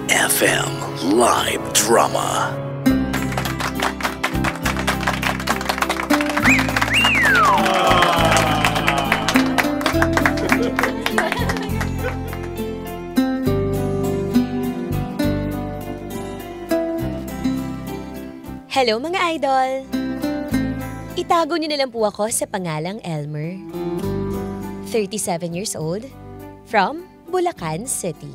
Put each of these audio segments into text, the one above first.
FM Live Drama. Hello mga idol! Itago niyo na lang po ako sa pangalang Elmer. 37 years old, from Bulacan City.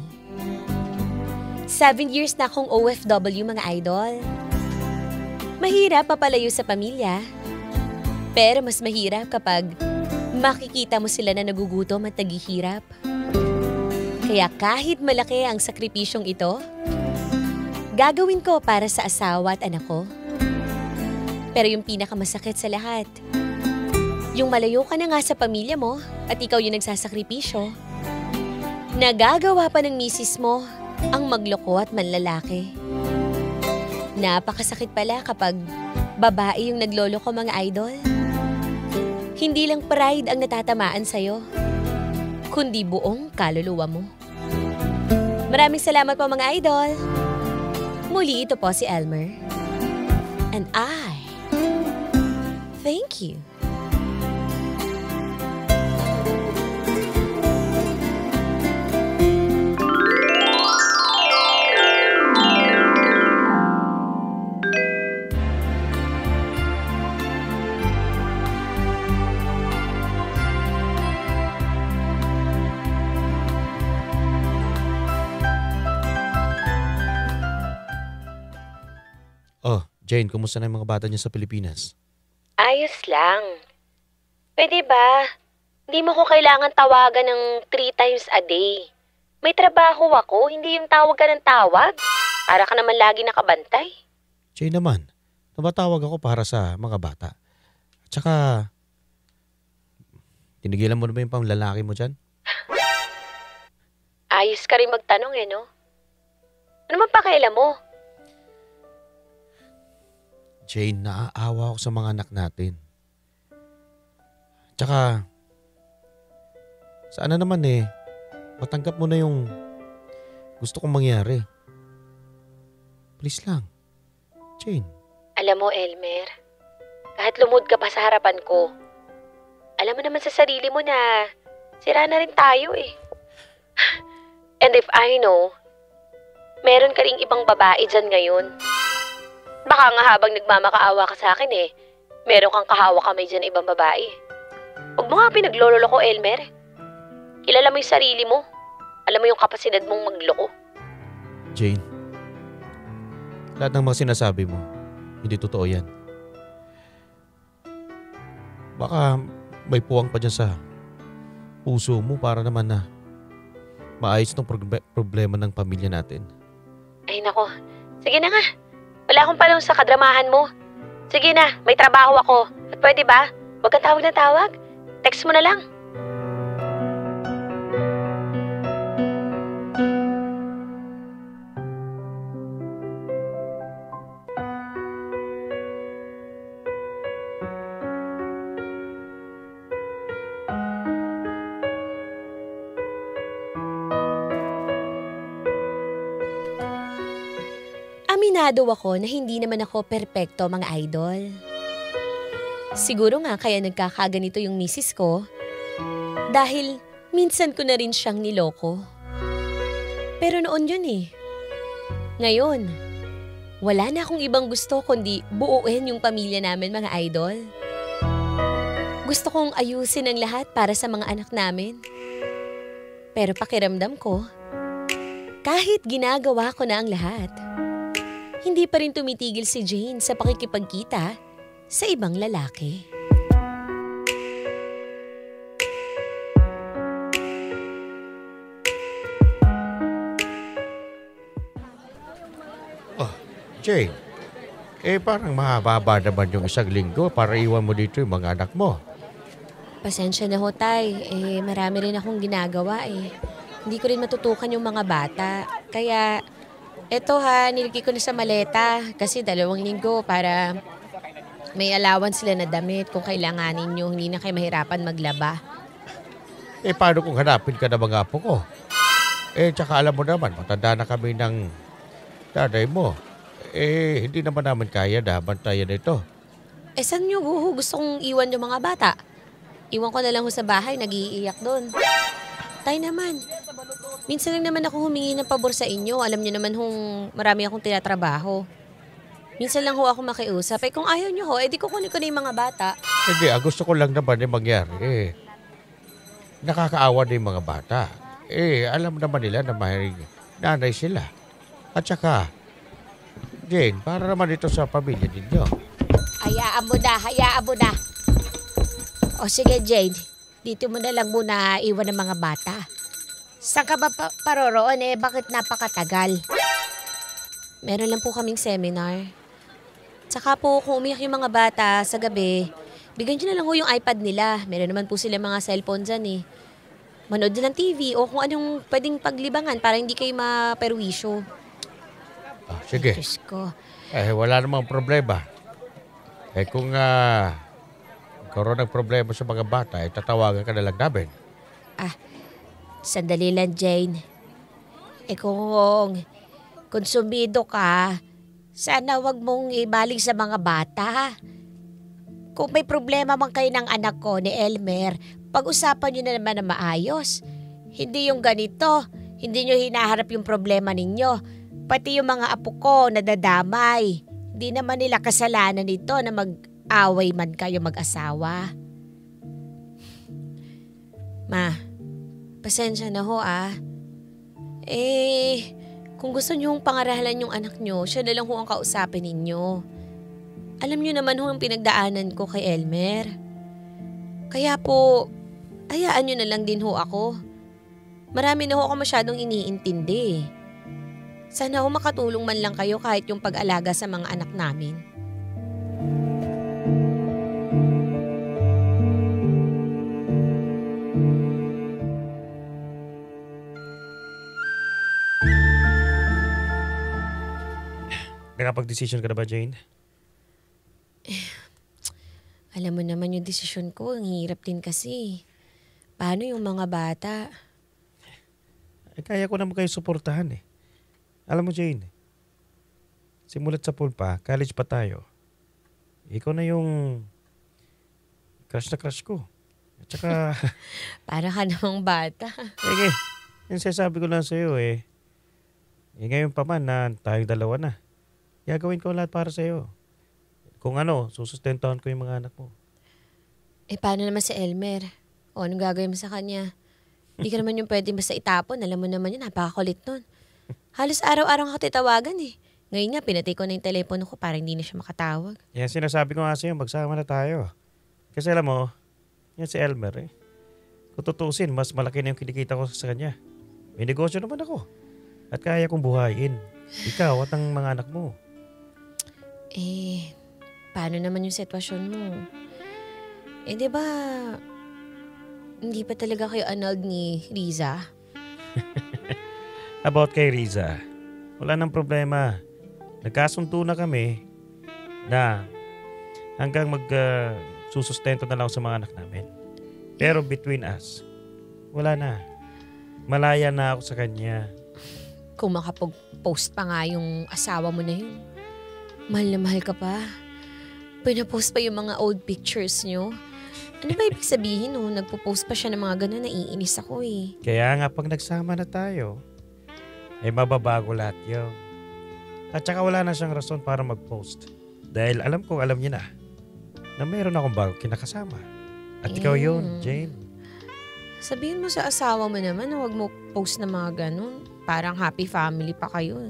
7 years na akong OFW mga idol. Mahirap papalayo sa pamilya. Pero mas mahirap kapag makikita mo sila na nagugutom at naghihirap. Kaya kahit malaki ang sakripisyong ito, gagawin ko para sa asawa at anak ko. Pero yung pinakamasakit sa lahat, yung malayo ka na nga sa pamilya mo at ikaw yung nagsasakripisyo, nagagawa pa ng misis mo ang magloko at manlalaki. Napakasakit pala kapag babae yung nagloloko mga idol. Hindi lang pride ang natatamaan sa'yo, kundi buong kaluluwa mo. Maraming salamat po mga idol. Muli ito po si Elmer. And I thank you. Oh, Jane, kumusta na yung mga bata niyo sa Pilipinas? Ayos lang. Pwede ba? Hindi mo ko kailangan tawagan ng 3 times a day. May trabaho ako, hindi yung tawag ka ng tawag. Para ka naman lagi nakabantay. Jane naman, nabatawag ako para sa mga bata. At saka, tinigilan mo na ba yung pamlalaki mo dyan? Ayos ka rin magtanong no? Ano man pakialam mo? Jane, naaawa ako sa mga anak natin. Tsaka, sana naman matanggap mo na yung gusto kong mangyari. Please lang. Jane. Alam mo, Elmer, kahit lumod ka pa sa harapan ko, alam mo naman sa sarili mo na sira na rin tayo And if I know, meron ka ring ibang babae dyan ngayon. Baka nga habang nagmamakaawa ka sa akin meron kang kahawak kamay dyan ibang babae. Huwag mo nga pinaglololo ko, Elmer. Kilala mo yung sarili mo. Alam mo yung kapasidad mong magloko. Jane, lahat ng mga sinasabi mo, hindi totoo yan. Baka may puwang pa dyan sa puso mo para naman na maayos ng problema ng pamilya natin. Ay nako, sige na nga. Wala akong palong sa kadramahan mo. Sige na, may trabaho ako. At pwede ba? Huwag kang tawag na tawag. Text mo na lang. Aminado ako na hindi naman ako perpekto mga idol. Siguro nga kaya nagkakaganito yung misis ko dahil minsan ko na rin siyang niloko. Pero noon yun Ngayon, wala na akong ibang gusto kundi buuin yung pamilya namin mga idol. Gusto kong ayusin ang lahat para sa mga anak namin. Pero pakiramdam ko, kahit ginagawa ko na ang lahat, hindi pa rin tumitigil si Jane sa pakikipagkita sa ibang lalaki. Oh, Jane, parang mahaba naman yung 1 linggo para iwan mo dito yung mga anak mo. Pasensya na ho, Tay. Marami rin akong ginagawa Hindi ko rin matutukan yung mga bata. Kaya eto nilagay ko na sa maleta kasi 2 linggo para may allowance sila na damit kung kailanganin nyo. Hindi na kayo mahirapan maglaba. Paano kung hanapin ka na mga apo ko? Tsaka alam mo naman, matanda na kami ng tatay mo. Hindi naman namin kaya na bantayan ito. Saan nyo ho gusto kong iwan yung mga bata? Iwan ko na lang ho sa bahay, nag-iiyak doon. Tay naman, minsan lang naman ako humingi ng pabor sa inyo. Alam nyo naman marami akong tinatrabaho. Minsan lang ho ako makiusap. Kung ayaw nyo ho, di kukunin ko na yung mga bata. Hindi, gusto ko lang naman mangyari. Nakakaawa na yung mga bata. Alam naman nila na mahiring nanay sila. At saka, Jane, para naman ito sa pamilya ninyo. Hayaan mo na. O sige Jane, dito mo na lang muna iwan ng mga bata. Saan ka ba paroroon bakit napakatagal? Meron lang po kaming seminar. Tsaka po kung umiyak yung mga bata sa gabi, bigyan nyo na lang ho yung iPad nila. Meron naman po sila mga cellphone dyan Manood na ng TV o kung anong pwedeng paglibangan para hindi kayo maperwisyo. Sige. Diyos ko. Wala namang problema. Kung karoon ng problema sa mga bata, tatawagan ka na lang namin. Sandali lang Jane. Kung konsumido ka, sana wag mong ibalik sa mga bata. Kung may problema man kayo ng anak ko ni Elmer, pag-usapan nyo na naman na maayos. Hindi yung ganito. Hindi nyo hinaharap yung problema ninyo. Pati yung mga apo ko nadadamay. Hindi naman nila kasalanan nito na mag-away man kayo mag-asawa. Ma, pasensya na ho kung gusto nyo pangaralan yung anak nyo, siya na lang ho ang kausapin ninyo. Alam nyo naman ho ang pinagdaanan ko kay Elmer. Kaya po, hayaan nyo na lang din ho ako. Marami na ho ako masyadong iniintindi. Sana ho makatulong man lang kayo kahit yung pag-alaga sa mga anak namin. Nakapag-decision ka na ba, Jane? Alam mo naman yung desisyon ko, ang hirap din kasi. Paano yung mga bata? Kaya ko naman kayo suportahan Alam mo, Jane, simulat sa pool pa, college pa tayo. Ikaw na yung crush na crush ko. At saka... Para ka namang bata. Yung sasabi ko lang sa'yo ngayon pa man na tayong dalawa na. Gagawin ko lahat para sa'yo. Kung susustentuhan ko yung mga anak mo. Paano naman si Elmer? O anong gagawin mo sa kanya? Hindi ka naman yung pwede basta itapon. Alam mo naman yun, napakakulit nun. Halos araw-araw ako titawagan Ngayon nga, pinatay ko na yung telepono ko para hindi na siya makatawag. Yan sinasabi ko nga sa'yo, magsama na tayo. Kasi alam mo, yan si Elmer Kung tutusin, mas malaki na yung kinikita ko sa kanya. May negosyo naman ako. At kaya kong buhayin. Ikaw at ang mga anak mo. Paano naman yung sitwasyon mo? Di ba, hindi pa talaga kayo annulled ni Riza? About kay Riza, wala nang problema. Nagkasunto na kami na hanggang susustento na lang sa mga anak namin. Pero between us, wala na. Malaya na ako sa kanya. Kung makapag-post pa nga yung asawa mo na yun, mahal na mahal ka pa. Pinapost pa yung mga old pictures nyo. Ano ba ibig sabihin nagpo-post pa siya ng mga ganun, naiinis ako Kaya nga pag nagsama na tayo, mababago lahat yun. At saka wala na siyang rason para mag-post. Dahil alam niya na mayroon akong bago kinakasama. At ikaw yun, Jane. Sabihin mo sa asawa mo naman na huwag mo post na mga ganun. Parang happy family pa kayo.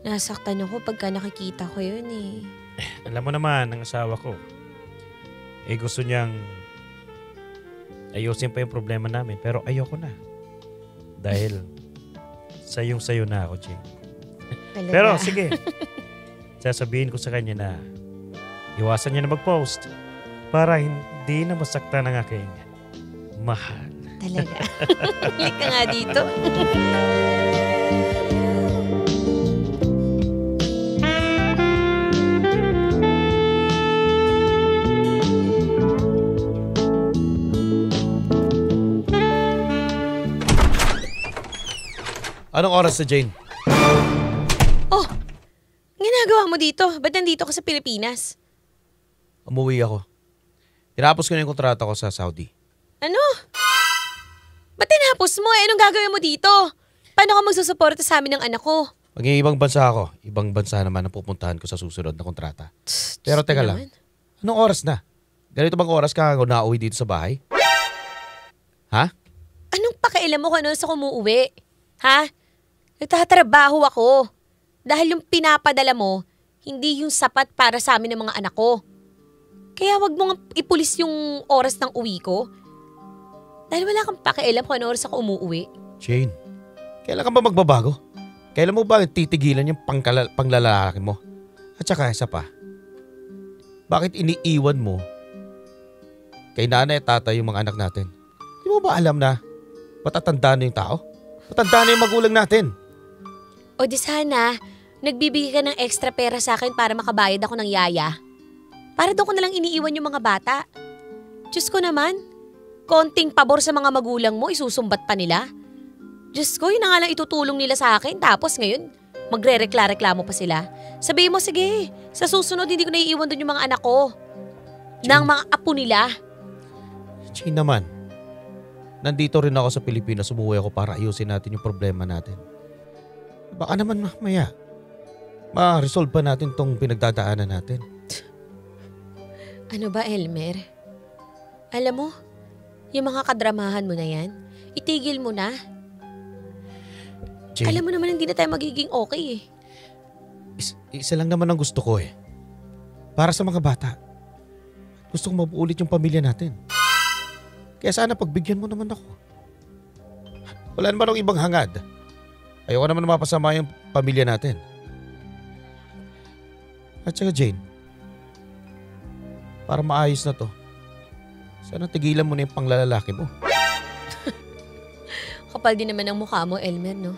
Nasaktan ako pagka nakikita ko yun Alam mo naman, ang asawa ko, gusto niyang ayusin pa yung problema namin. Pero ayoko na. Dahil sayong-sayo na ako, Jane. Talaga? Pero sige, sasabihin ko sa kanya na iwasan niya na mag-post para hindi na masaktan ang aking mahal. Talaga? Halik ka nga dito. Anong oras na, Jane? Oh, ginagawa mo dito? Ba't nandito ka sa Pilipinas? Umuwi ako. Tinapos ko na yung kontrata ko sa Saudi. Ano? Ba't tinapos mo? Anong gagawin mo dito? Paano ka magsusuporta sa amin ng anak ko? Mag-iibang bansa ako. Ibang bansa naman ang pupuntahan ko sa susunod na kontrata. Pero teka lang. Anong oras na? Ganito bang oras ka ako nauwi dito sa bahay? Ha? Anong pakialam mo kung ano sa kumuuwi? Ha? Nagtatrabaho ako. Dahil yung pinapadala mo, hindi yung sapat para sa amin ng mga anak ko. Kaya wag mo nga ipulis yung oras ng uwi ko. Dahil wala kang pakialam kung ano oras ako umuuwi. Jane, kailan ka ba magbabago? Kailan mo ba titigilan yung panglalaki mo? At saka isa pa, bakit iniiwan mo kay nanay at tatay yung mga anak natin? Di mo ba alam na matatanda na yung tao? Matanda na yung magulang natin. O di sana, nagbibigay ka ng extra pera sa akin para makabayad ako ng yaya. Para doon ko nalang iniiwan yung mga bata. Diyos ko naman, konting pabor sa mga magulang mo, isusumbat pa nila. Diyos ko, yun na nga lang itutulong nila sa akin. Tapos ngayon, magre-reklamo pa sila. Sabihin mo, sige, sa susunod hindi ko naiiwan doon yung mga anak ko. Ng mga apo nila. Jane naman, nandito rin ako sa Pilipinas, umuwi ako para ayusin natin yung problema natin. Baka naman mamaya, ma-resolve pa natin tong pinagdadaanan natin. Ano ba, Elmer? Alam mo, yung mga kadramahan mo na yan, itigil mo na. Jane, Alam mo naman hindi na tayo magiging okay eh. Isa lang naman ang gusto ko eh. Para sa mga bata. Gusto kong mabuulit yung pamilya natin. Kaya sana pagbigyan mo naman ako. Wala naman akong ibang hangad. Ayoko naman mapasama yung pamilya natin. At saka Jane, para maayos na to, sana tigilan mo na yung panglalalaki mo. Kapal din naman ang mukha mo, Elmer, no?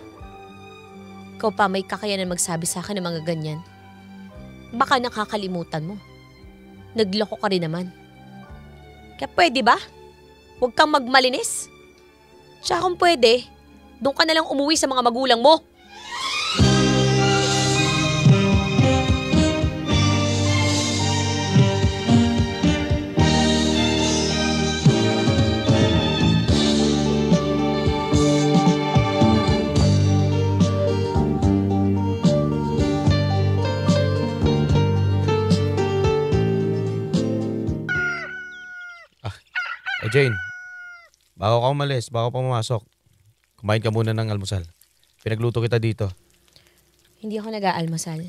Ikaw pa may kakayanan magsabi sa akin ng mga ganyan. Baka nakakalimutan mo. Nagloko ka rin naman. Kaya pwede ba? Huwag kang magmalinis. Siya kung pwede, doon ka na lang umuwi sa mga magulang mo. Jane, bago ka umalis, bago pa pumasok, kumain ka muna ng almusal. Pinagluto kita dito. Hindi ako nag-aalmusal.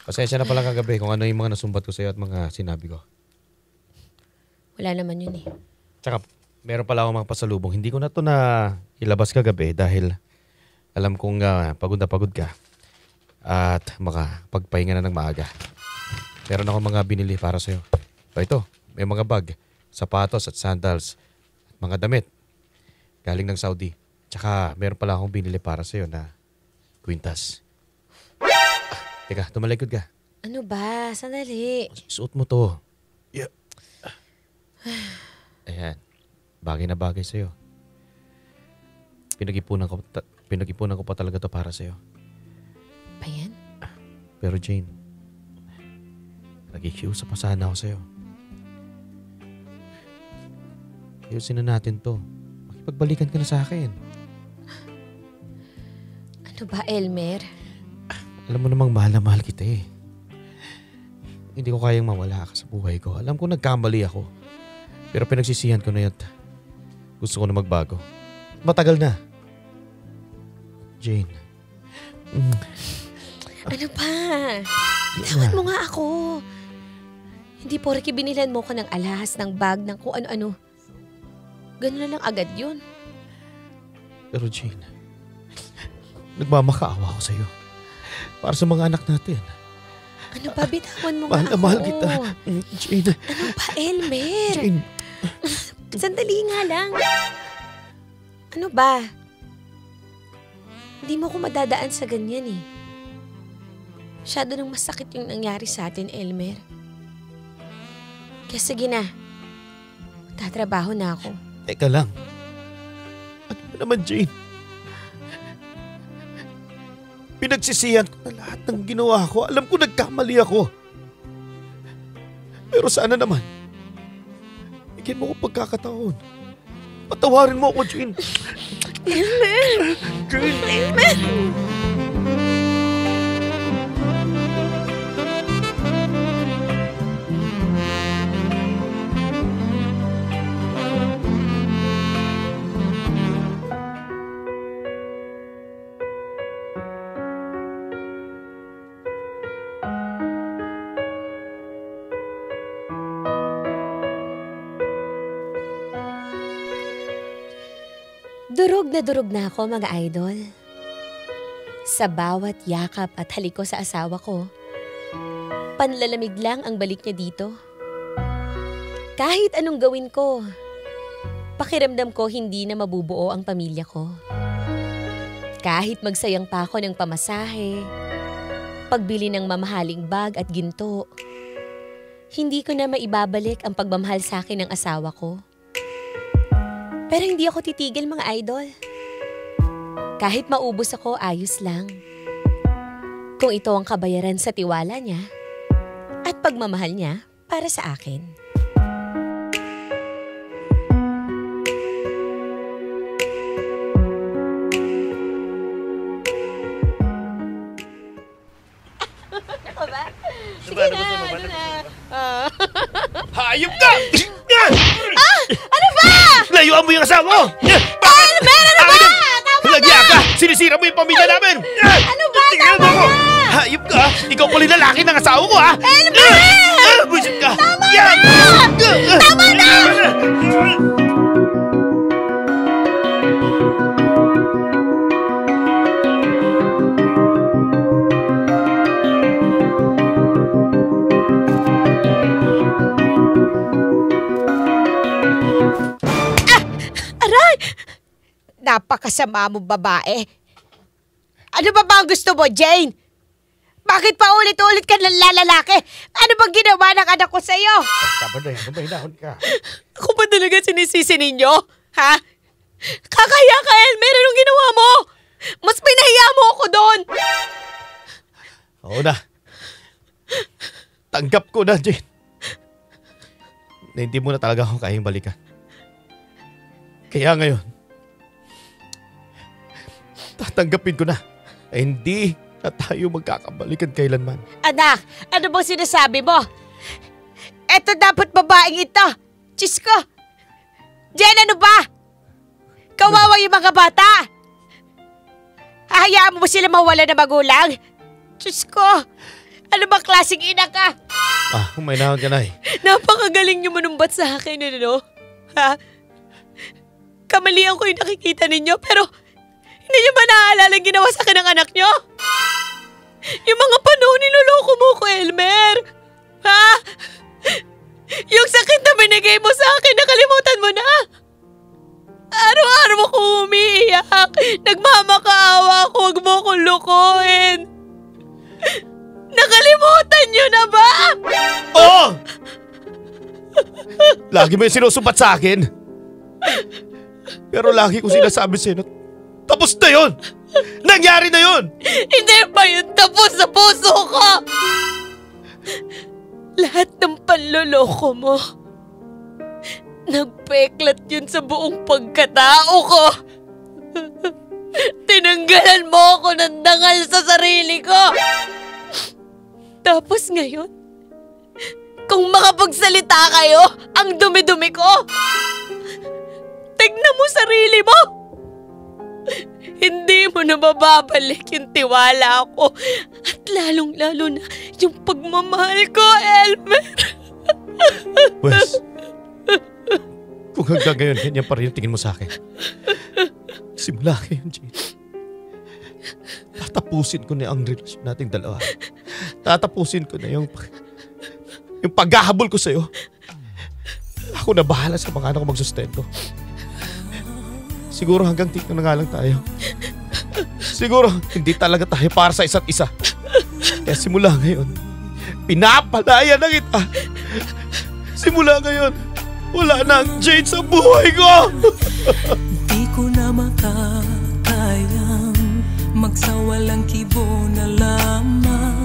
Pasensya na pala kagabi kung ano yung mga nasumbat ko sa'yo at mga sinabi ko. Wala naman yun eh. Tsaka, meron pala akong mga pasalubong. Hindi ko na to na ilabas kagabi dahil alam kong pagod na pagod ka at makapagpahinga na ng maaga. Meron ako mga binili para sa'yo. Ito, may mga bag, sapatos at sandals at mga damit. Galing ng Saudi. Tsaka meron pala akong binili para sa'yo na kwintas. Teka, tumalikod ka. Ano ba? Sandali. Suot mo to. Yeah. Ayan. Bagay na bagay sa'yo. Pinag-ipunan ko pa talaga to para sa'yo. Pa yan? Pero Jane, nag-ikiusa pa sana ako sa'yo. Ayusin na natin to. Makipagbalikan ka na sa akin. Ano ba, Elmer? Alam mo namang mahal na mahal kita eh. Hindi ko kayang mawala ka sa buhay ko. Alam ko nagkamali ako. Pero pinagsisihan ko na yun. Gusto ko na magbago. Matagal na. Jane. Ano pa? Tawad mo nga ako. Hindi porke binilan mo ko ng alahas, ng bag, ng kung ano-ano. Ganun na lang agad yun. Pero Jane, nagmamakaawa ako sa'yo. Para sa mga anak natin. Ano ba? Bitawan mo Mahal nga na ako. mahal kita. Jane. Ano ba, Elmer? Jane. Sandali nga lang. Ano ba? Hindi mo ko madadaan sa ganyan eh. Masyado nang masakit yung nangyari sa atin, Elmer. Kaya sige na. Tatrabaho na ako. Teka lang. Ano ba naman, Jane. Pinagsisihan ko na lahat ng ginawa ko. Alam ko nagkamali ako. Pero sana naman, bigyan mo ko pagkakataon. Patawarin mo ako, Jane. Elmer! Jane! Elmer! Durog na ako, mga idol. Sa bawat yakap at halik ko sa asawa ko, panlalamig lang ang balik niya dito. Kahit anong gawin ko, pakiramdam ko hindi na mabubuo ang pamilya ko. Kahit magsayang pa ako ng pamasahe, pagbili ng mamahaling bag at ginto, hindi ko na maibabalik ang pagmamahal sa akin ng asawa ko. Pero hindi ako titigil, mga idol. Kahit maubos ako, ayos lang. Kung ito ang kabayaran sa tiwala niya at pagmamahal niya para sa akin. Ako ba? Sige na, ano na. Hayop ka! Ano ba? Layuan mo yung asawa mo! Elmer, ano ba? Tama Lagya ka! Sinisira mo yung pamilya namin! Ano ba? Tama na! Hayop ka! Ikaw pala yung lalaki ng asawa ko, ha? Elmer! Buisit ka! Tama na! Tama na! Napakasama mo, babae. Ano ba ang gusto mo, Jane? Bakit pa ulit-ulit ka lalaki? Ano bang ginawa ng anak ko sa'yo? Hinahon ka. Ako ba talaga sinisisi ninyo? Ha? Kakaya ka, Elmer. Anong ginawa mo? Mas pinahiya mo ako doon. Oo na. Tanggap ko na, Jane. Na hindi mo na talaga ako kayang balikan. Kaya ngayon, tatanggapin ko na hindi na tayo magkakabalikan kailanman. Anak, ano bang sinasabi mo? Eto dapat babaeng ito. Diyos ko. Jen, ano ba? Kawawa yung mga bata. Hahayaan mo sila mawala na magulang? Diyos ko. Ano ba klaseng ina ka? Umainahon ka na eh. Napakagaling niyo manumbat sa akin, ano? Ha? Kamalian ko yung nakikita ninyo, pero hindi niyo ba naaalala ang ginawa sa akin ng anak niyo? Yung mga panahon niloloko mo ko, Elmer. Ha? Yung sakit na binigay mo sa akin, nakalimutan mo na. Araw-araw ako umiiyak. Nagmamakaawa ako, huwag mo akong lukuhin. Nakalimutan niyo na ba? Oo! Lagi mo yung sinusumbat sa akin. Pero lagi ko sinasabi sa'yo, tapos na yun! Nangyari na yun! Hindi pa yun tapos sa puso ko! Lahat ng panloloko mo, nagpeklat yun sa buong pagkatao ko. Tinanggalan mo ako ng dangal sa sarili ko. Tapos ngayon, kung makapagsalita kayo, ang dumi-dumi ko. Tignan mo sarili mo. Hindi mo na mababalik yung tiwala ko. At lalong-lalo na yung pagmamahal ko, Elmer. Wes, kung hanggang ngayon, ganyan pa rin yung tingin mo sa akin. Simula ngayon, Jane. Tatapusin ko na ang relasyon nating dalawa. Tatapusin ko na yung paghahabol ko sa'yo. Ako na bahala sa mga anak ko magsustento. Siguro hanggang dito na nga lang tayo. Siguro hindi talaga tayo para sa isa't isa. Kaya simula ngayon, pinapalaya na kita. Simula ngayon, wala na ang Jane sa buhay ko. ko na makakayang magsawalang kibo na lamang.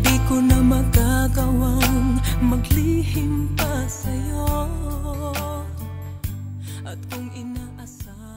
Di ko na magagawang maglihim pa sa'yo. At kung inaasal